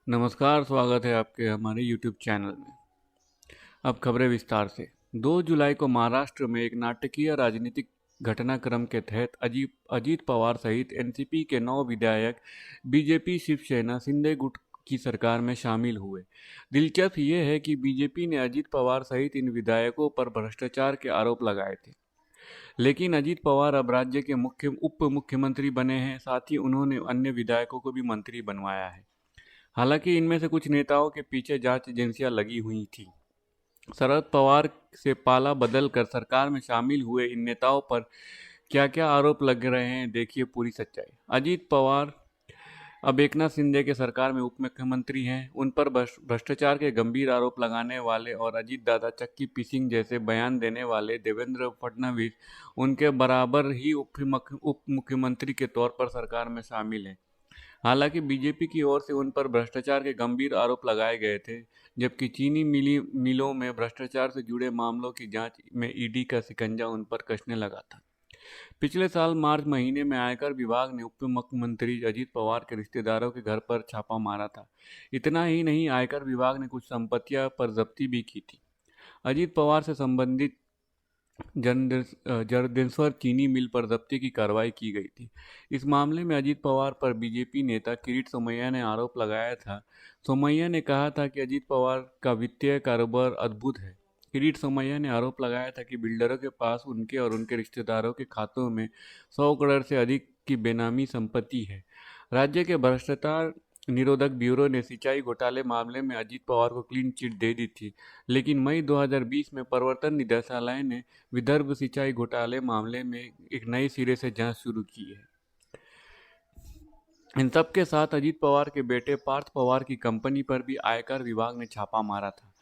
नमस्कार, स्वागत है आपके हमारे YouTube चैनल में। अब खबरें विस्तार से। 2 जुलाई को महाराष्ट्र में एक नाटकीय राजनीतिक घटनाक्रम के तहत अजीत पवार सहित एनसीपी के 9 विधायक बीजेपी शिवसेना शिंदे गुट की सरकार में शामिल हुए। दिलचस्प ये है कि बीजेपी ने अजीत पवार सहित इन विधायकों पर भ्रष्टाचार के आरोप लगाए थे, लेकिन अजीत पवार अब राज्य के उप मुख्यमंत्री बने हैं। साथ ही उन्होंने अन्य विधायकों को भी मंत्री बनवाया है। हालांकि इनमें से कुछ नेताओं के पीछे जांच एजेंसियां लगी हुई थी। शरद पवार से पाला बदल कर सरकार में शामिल हुए इन नेताओं पर क्या क्या आरोप लग रहे हैं, देखिए पूरी सच्चाई। अजीत पवार अब एकनाथ शिंदे के सरकार में उप मुख्यमंत्री हैं। उन पर भ्रष्टाचार के गंभीर आरोप लगाने वाले और अजीत दादा चक्की पिसिंग जैसे बयान देने वाले देवेंद्र फडणवीस उनके बराबर ही उप मुख्यमंत्री के तौर पर सरकार में शामिल हैं। हालांकि बीजेपी की ओर से उन पर भ्रष्टाचार के गंभीर आरोप लगाए गए थे, जबकि चीनी मिलों में भ्रष्टाचार से जुड़े मामलों की जांच में ईडी का शिकंजा उन पर कसने लगा था। पिछले साल मार्च महीने में आयकर विभाग ने उप मुख्यमंत्री अजीत पवार के रिश्तेदारों के घर पर छापा मारा था। इतना ही नहीं, आयकर विभाग ने कुछ संपत्तियां पर जब्ती भी की थी। अजीत पवार से संबंधित जरदेश्वर चीनी मिल पर जब्ती की कार्रवाई की गई थी। इस मामले में अजीत पवार पर बीजेपी नेता किरीट सोमैया ने आरोप लगाया था। सोमैया ने कहा था कि अजीत पवार का वित्तीय कारोबार अद्भुत है। किरीट सोमैया ने आरोप लगाया था कि बिल्डरों के पास उनके और उनके रिश्तेदारों के खातों में 100 करोड़ से अधिक की बेनामी संपत्ति है। राज्य के भ्रष्टाचार निरोधक ब्यूरो ने सिंचाई घोटाले मामले में अजीत पवार को क्लीन चिट दे दी थी, लेकिन मई 2020 में प्रवर्तन निदेशालय ने विदर्भ सिंचाई घोटाले मामले में एक नए सिरे से जांच शुरू की है। इन सब के साथ अजीत पवार के बेटे पार्थ पवार की कंपनी पर भी आयकर विभाग ने छापा मारा था।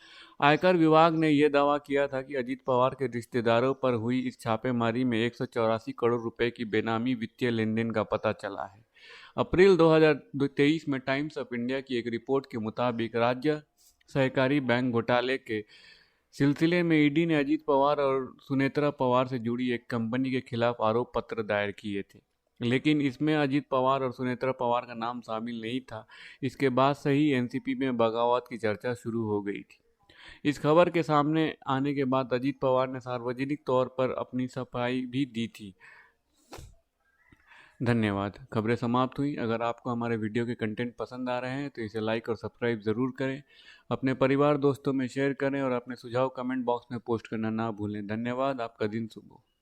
आयकर विभाग ने यह दावा किया था कि अजीत पवार के रिश्तेदारों पर हुई इस छापेमारी में 184 करोड़ रुपए की बेनामी वित्तीय लेनदेन का पता चला है। अप्रैल 2023 में टाइम्स ऑफ इंडिया की एक रिपोर्ट के मुताबिक राज्य सहकारी बैंक घोटाले के सिलसिले में ईडी ने अजीत पवार और सुनेत्रा पवार से जुड़ी एक कंपनी के खिलाफ आरोप पत्र दायर किए थे, लेकिन इसमें अजीत पवार और सुनेत्रा पवार का नाम शामिल नहीं था। इसके बाद से ही एनसीपी में बगावत की चर्चा शुरू हो गई थी। इस खबर के सामने आने के बाद अजीत पवार ने सार्वजनिक तौर पर अपनी सफाई भी दी थी। धन्यवाद। खबरें समाप्त हुई। अगर आपको हमारे वीडियो के कंटेंट पसंद आ रहे हैं तो इसे लाइक और सब्सक्राइब ज़रूर करें। अपने परिवार दोस्तों में शेयर करें और अपने सुझाव कमेंट बॉक्स में पोस्ट करना ना भूलें। धन्यवाद। आपका दिन शुभ हो।